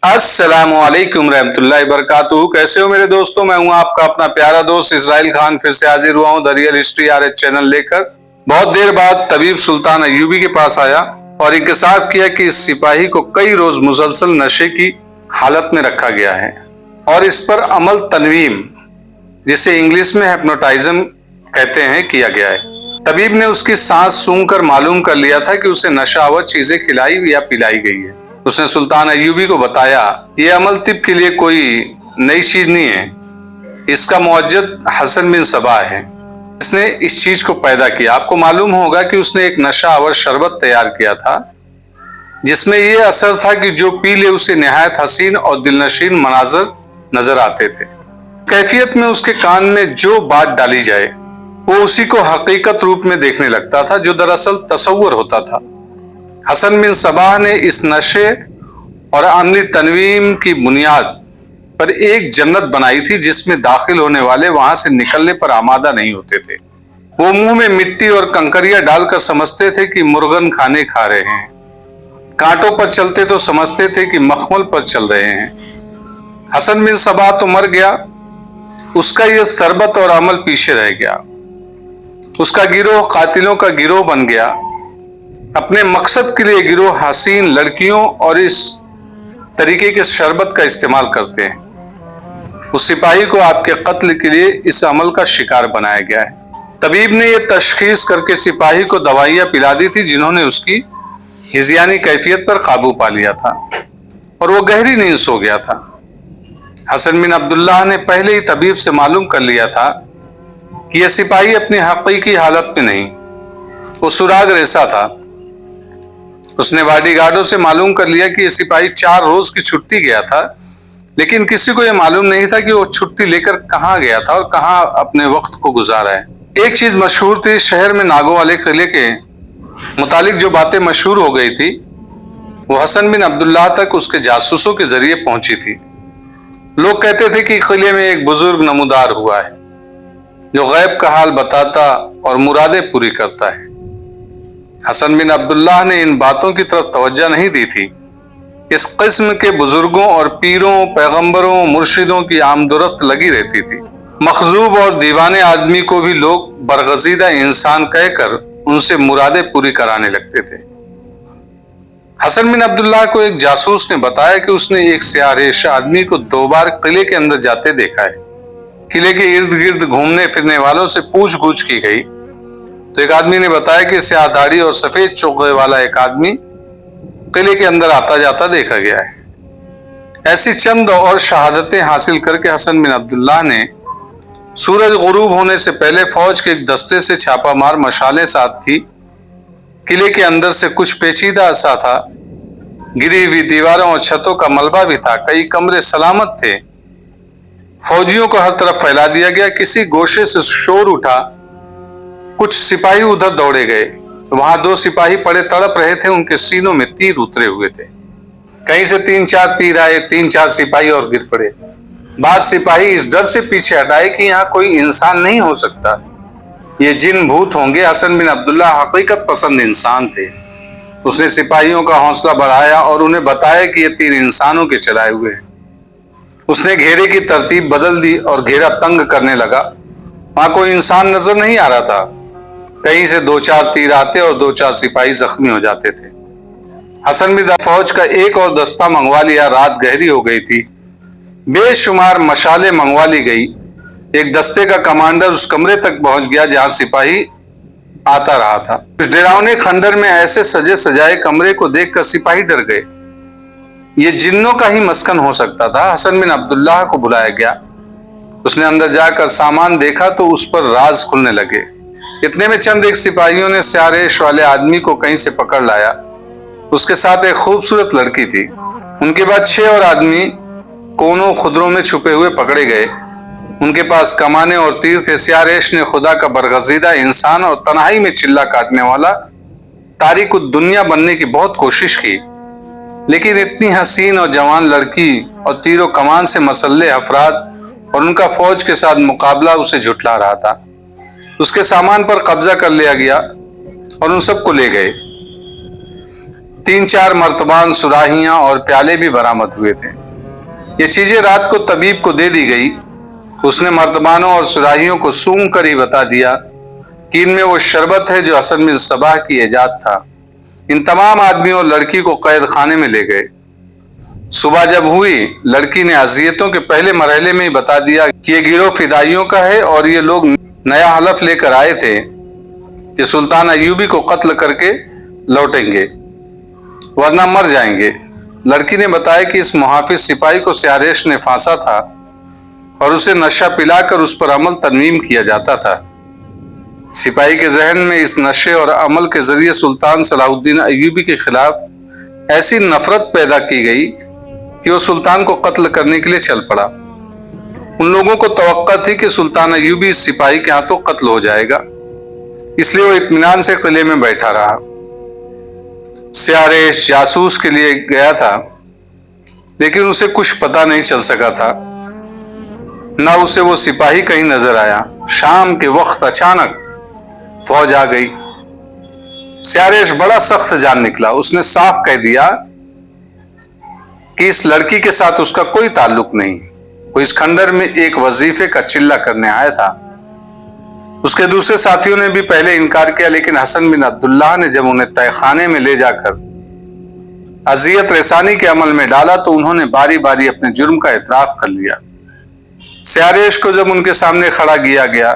अस्सलाम वालेकुम रहमतुल्लाहि वबरकातुहू। कैसे हो मेरे दोस्तों? मैं हूं आपका अपना प्यारा दोस्त इसराइल खान, फिर से हाजिर हुआ हूं the real history RH channel लेकर। बहुत देर बाद तबीब सुल्तान अय्यूबी के पास आया और इंकशाफ किया कि इस सिपाही को कई रोज मुसलसल नशे की हालत में रखा गया है और इस पर अमल तनवीम, जिसे इंग्लिश में हिप्नोटाइज्म कहते हैं, किया गया है। तबीब ने उसकी सांस सूंघ कर मालूम कर लिया था कि उसे नशावर चीजें खिलाई या पिलाई गई है। उसने सुल्तान अय्यूबी को बताया, ये अमल तिब के लिए कोई नई चीज नहीं है, इसका मुअज्जद हसन बिन सबा है, इसने इस चीज को पैदा किया। आपको मालूम होगा कि उसने एक नशावर शरबत तैयार किया था जिसमें यह असर था कि जो पी ले उसे निहायत हसीन और दिलनशीन मनाजर नजर आते थे। कैफियत में उसके कान में जो बात डाली जाए वो उसी को हकीकत रूप में देखने लगता था, जो दरअसल तसव्वुर होता था। हसन बिन सबाह ने इस नशे और अमली तनवीम की बुनियाद पर एक जन्नत बनाई थी जिसमें दाखिल होने वाले वहां से निकलने पर आमादा नहीं होते थे। वो मुंह में मिट्टी और कंकरिया डालकर समझते थे कि मुर्गन खाने खा रहे हैं, कांटों पर चलते तो समझते थे कि मखमल पर चल रहे हैं। हसन बिन सबाह तो मर गया, उसका यह शरबत और अमल पीछे रह गया। उसका गिरोह कातिलों का गिरोह बन गया। अपने मकसद के लिए गिरोह हसीन लड़कियों और इस तरीके के शरबत का इस्तेमाल करते हैं। उस सिपाही को आपके कत्ल के लिए इस अमल का शिकार बनाया गया है। तबीब ने यह तशखीस करके सिपाही को दवाइयां पिला दी थी जिन्होंने उसकी हिजियानी कैफियत पर काबू पा लिया था और वो गहरी नींद सो गया था। हसन बिन अब्दुल्लाह ने पहले ही तबीब से मालूम कर लिया था कि यह सिपाही अपनी हकीकी हालत में नहीं, वो सुराग रेसा था। उसने बॉडीगार्डों से मालूम कर लिया कि यह सिपाही 4 रोज की छुट्टी गया था, लेकिन किसी को यह मालूम नहीं था कि वो छुट्टी लेकर कहाँ गया था और कहाँ अपने वक्त को गुजारा है। एक चीज मशहूर थी, शहर में नागों वाले किले के मुतालिक जो बातें मशहूर हो गई थी वो हसन बिन अब्दुल्लाह तक उसके जासूसों के जरिए पहुंची थी। लोग कहते थे कि किले में एक बुजुर्ग नमूदार हुआ है जो गैब का हाल बताता और मुरादें पूरी करता है। हसन बिन अब्दुल्लाह ने इन बातों की तरफ तवज्जो नहीं दी थी। इस किस्म के बुजुर्गों और पीरों, पैगंबरों, मुर्शिदों की आमदोरफ्त लगी रहती थी। मखजूब और दीवाने आदमी को भी लोग बरगजीदा इंसान कहकर उनसे मुरादें पूरी कराने लगते थे। हसन बिन अब्दुल्लाह को एक जासूस ने बताया कि उसने एक सियारेश आदमी को 2 बार किले के अंदर जाते देखा है। किले के इर्द गिर्द घूमने फिरने वालों से पूछ-गूछ की गई तो एक आदमी ने बताया कि स्याह दाढ़ी और सफेद चोगे वाला एक आदमी किले के अंदर आता जाता देखा गया है। ऐसी चंद और शहादतें हासिल करके हसन बिन अब्दुल्लाह ने सूरज गुरूब होने से पहले फौज के एक दस्ते से छापामार मशालें साथ थी। किले के अंदर से कुछ पेचीदा सा था, गिरी हुई दीवारों और छतों का मलबा भी था। कई कमरे सलामत थे। फौजियों को हर तरफ फैला दिया गया। किसी गोशे से शोर उठा, कुछ सिपाही उधर दौड़े गए। वहां 2 सिपाही पड़े तड़प रहे थे, उनके सीनों में तीर उतरे हुए थे। कहीं से 3-4 तीर आए, 3-4 सिपाही और गिर पड़े। बाद सिपाही इस डर से पीछे हटाए कि यहाँ कोई इंसान नहीं हो सकता, ये जिन भूत होंगे। हसन बिन अब्दुल्लाह हकीकत पसंद इंसान थे। उसने सिपाहियों का हौसला बढ़ाया और उन्हें बताया कि ये तीर इंसानों के चलाए हुए हैं। उसने घेरे की तरतीब बदल दी और घेरा तंग करने लगा। वहां कोई इंसान नजर नहीं आ रहा था। कहीं से 2-4 तीर आते और 2-4 सिपाही जख्मी हो जाते थे। हसन बिन फौज का एक और दस्ता मंगवा लिया। रात गहरी हो गई थी। बेशुमार मशालें मंगवा ली गई। एक दस्ते का कमांडर उस कमरे तक पहुंच गया जहां सिपाही आता रहा था। उस डरावने खंडर में ऐसे सजे सजाए कमरे को देखकर सिपाही डर गए। ये जिन्नों का ही मस्कन हो सकता था। हसन बिन अब्दुल्लाह को बुलाया गया। उसने अंदर जाकर सामान देखा तो उस पर राज खुलने लगे। इतने में चंद एक सिपाहियों ने स्यारेश वाले आदमी को कहीं से पकड़ लाया। उसके साथ एक खूबसूरत लड़की थी। उनके बाद 6 और आदमी कोनों खुदरों में छुपे हुए पकड़े गए। उनके पास कमाने और तीर थे। स्यारेश ने खुदा का बरगजीदा इंसान और तन्हाई में चिल्ला काटने वाला तारिक दुनिया बनने की बहुत कोशिश की, लेकिन इतनी हसीन और जवान लड़की और तीरों कमान से मसल्ले अफराद और उनका फौज के साथ मुकाबला उसे झुठला रहा था। उसके सामान पर कब्जा कर लिया गया और उन सबको ले गए। 3-4 मर्तबान सुराहियां और प्याले भी बरामद हुए थे। ये चीजें रात को तबीब को दे दी गई। उसने मर्तबानों और सुराहियों को सूंघ कर ही बता दिया कि इनमें वो शरबत है जो हसन बिन सबाह की इजाद था। इन तमाम आदमियों और लड़की को कैद खाने में ले गए। सुबह जब हुई, लड़की ने अजियतों के पहले मरहले में ही बता दिया कि ये गिरोह फिदाइयों का है और ये लोग नया हलफ लेकर आए थे कि सुल्तान अय्यूबी को कत्ल करके लौटेंगे वरना मर जाएंगे। लड़की ने बताया कि इस मुहाफिज सिपाही को स्यारेश ने फांसा था और उसे नशा पिलाकर उस पर अमल तरमीम किया जाता था। सिपाही के जहन में इस नशे और अमल के जरिए सुल्तान सलाहुद्दीन अय्यूबी के खिलाफ ऐसी नफरत पैदा की गई कि वो सुल्तान को कत्ल करने के लिए चल पड़ा। उन लोगों को तवक्का थी कि सुल्तान अय्यूबी इस सिपाही के हाथों कत्ल हो जाएगा, इसलिए वो इत्मीनान से किले में बैठा रहा। स्यारेश जासूस के लिए गया था, लेकिन उसे कुछ पता नहीं चल सका था। न उसे वो सिपाही कहीं नजर आया। शाम के वक्त अचानक फौज आ गई। स्यारेश बड़ा सख्त जान निकला। उसने साफ कह दिया कि इस लड़की के साथ उसका कोई ताल्लुक नहीं। वो इस खंडर में एक वजीफे का चिल्ला करने आया था। उसके दूसरे साथियों ने भी पहले इनकार किया, लेकिन हसन बिन अब्दुल्लाह ने जब उन्हें तहखाने में ले जाकर अजियत रसानी के अमल में डाला तो उन्होंने बारी बारी अपने जुर्म का इतराफ कर लिया। स्यारेश को जब उनके सामने खड़ा किया गया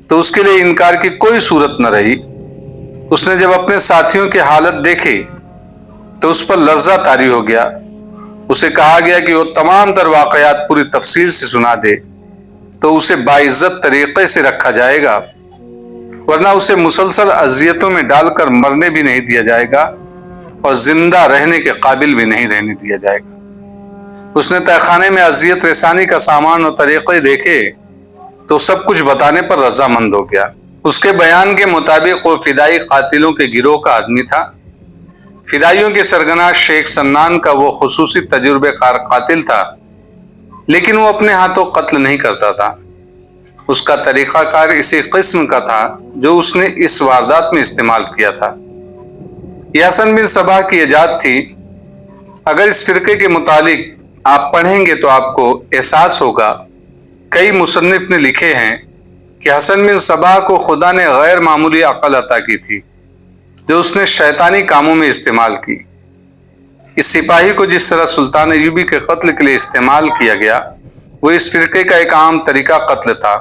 तो उसके लिए इनकार की कोई सूरत न रही। उसने जब अपने साथियों की हालत देखी तो उस पर लर्जा तारी हो गया। उसे कहा गया कि वो तमाम तर वाकयात पूरी तफसील से सुना दे तो उसे बाइज्जत तरीके से रखा जाएगा, वरना उसे मुसलसल अजियतों में डालकर मरने भी नहीं दिया जाएगा और जिंदा रहने के काबिल भी नहीं रहने दिया जाएगा। उसने तहखाने में अजियत रसानी का सामान और तरीके देखे तो सब कुछ बताने पर रजामंद हो गया। उसके बयान के मुताबिक वो फिदाई कातिलों के गिरोह का आदमी था। फिदाइयों के सरगना शेख सन्नान का वो खुसूसी तजुर्बेकार कातिल था, लेकिन वो अपने हाथों कत्ल नहीं करता था। उसका तरीकाकार इसी किस्म का था जो उसने इस वारदात में इस्तेमाल किया था। यह हसन बिन सबाह की इजाद थी। अगर इस फिरके के मुतालिक आप पढ़ेंगे तो आपको एहसास होगा, कई मुसन्निफ ने लिखे हैं कि हसन बिन सबाह को खुदा ने गैर मामूली अक्ल अता की थी जो उसने शैतानी कामों में इस्तेमाल की। इस सिपाही को जिस तरह सुल्तान अय्यूबी के कत्ल के लिए इस्तेमाल किया गया, वो इस फिरके का एक आम तरीका कत्ल था।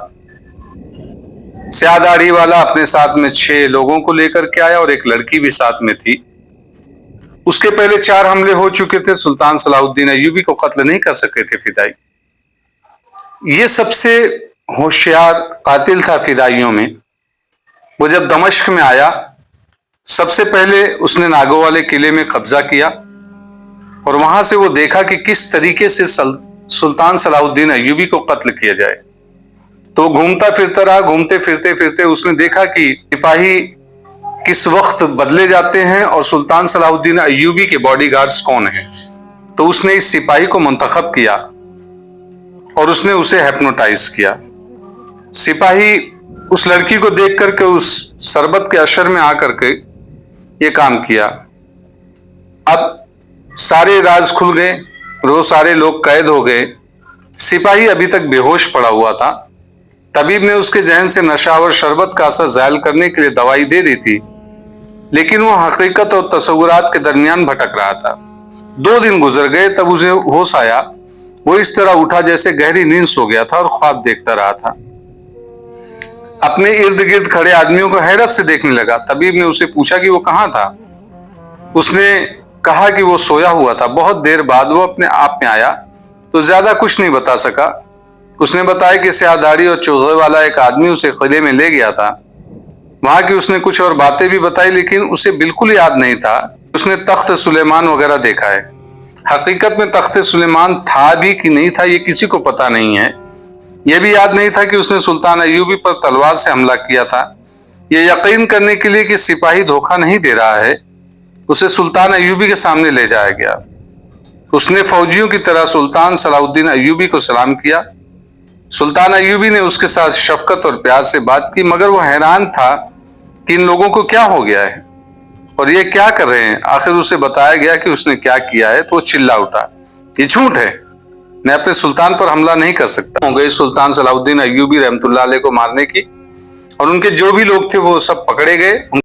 स्याह दाढ़ी वाला अपने साथ में 6 लोगों को लेकर के आया और एक लड़की भी साथ में थी। उसके पहले 4 हमले हो चुके थे। सुल्तान सलाहुद्दीन अय्यूबी को कत्ल नहीं कर सके थे फिदाई। ये सबसे होशियार कातिल था फिदाइयों में। वो जब दमिश्क में आया, सबसे पहले उसने नागो वाले किले में कब्जा किया और वहां से वो देखा कि किस तरीके से सुल्तान सलाहुद्दीन अय्यूबी को कत्ल किया जाए। तो घूमता फिरता रहा। घूमते फिरते फिरते उसने देखा कि सिपाही किस वक्त बदले जाते हैं और सुल्तान सलाहुद्दीन अय्यूबी के बॉडीगार्ड्स कौन हैं। तो उसने इस सिपाही को मुंतखब किया और उसने उसे हिप्नोटाइज किया। सिपाही उस लड़की को देख करके उस शरबत के असर में आकर के ये काम किया। अब सारे राज खुल गए, वो सारे लोग कैद हो गए। सिपाही अभी तक बेहोश पड़ा हुआ था। तबीब ने उसके जहन से नशावर शरबत का असर ज़ायल करने के लिए दवाई दे दी थी, लेकिन वो हकीकत और तसव्वुरात के दरमियान भटक रहा था। 2 दिन गुजर गए, तब उसे होश आया। वो इस तरह उठा जैसे गहरी नींद सो गया था और ख्वाब देखता रहा था। अपने इर्द गिर्द खड़े आदमियों को हैरत से देखने लगा। तबीब ने उसे पूछा कि वो कहाँ था। उसने कहा कि वो सोया हुआ था। बहुत देर बाद वो अपने आप में आया तो ज्यादा कुछ नहीं बता सका। उसने बताया कि स्याहदारी और चोगे वाला एक आदमी उसे किले में ले गया था। वहां की उसने कुछ और बातें भी बताई, लेकिन उसे बिल्कुल याद नहीं था उसने तख्त सुलेमान वगैरह देखा है। हकीकत में तख्त सुलेमान था भी कि नहीं था ये किसी को पता नहीं है। यह भी याद नहीं था कि उसने सुल्तान अय्यूबी पर तलवार से हमला किया था। ये यकीन करने के लिए कि सिपाही धोखा नहीं दे रहा है, उसे सुल्तान अय्यूबी के सामने ले जाया गया। उसने फौजियों की तरह सुल्तान सलाहुद्दीन अय्यूबी को सलाम किया। सुल्तान अय्यूबी ने उसके साथ शफकत और प्यार से बात की, मगर वो हैरान था कि इन लोगों को क्या हो गया है। اور یہ کیا کر رہے ہیں؟ آخر اسے بتایا گیا کہ اس نے کیا کیا ہے تو وہ چلا اٹھا، یہ جھوٹ ہے، میں اپنے سلطان پر حملہ نہیں کر سکتا۔ ہو گئی سلطان صلاح الدین ایوبی رحمۃ اللہ علیہ کو مارنے کی، اور ان کے جو بھی لوگ تھے وہ سب پکڑے گئے۔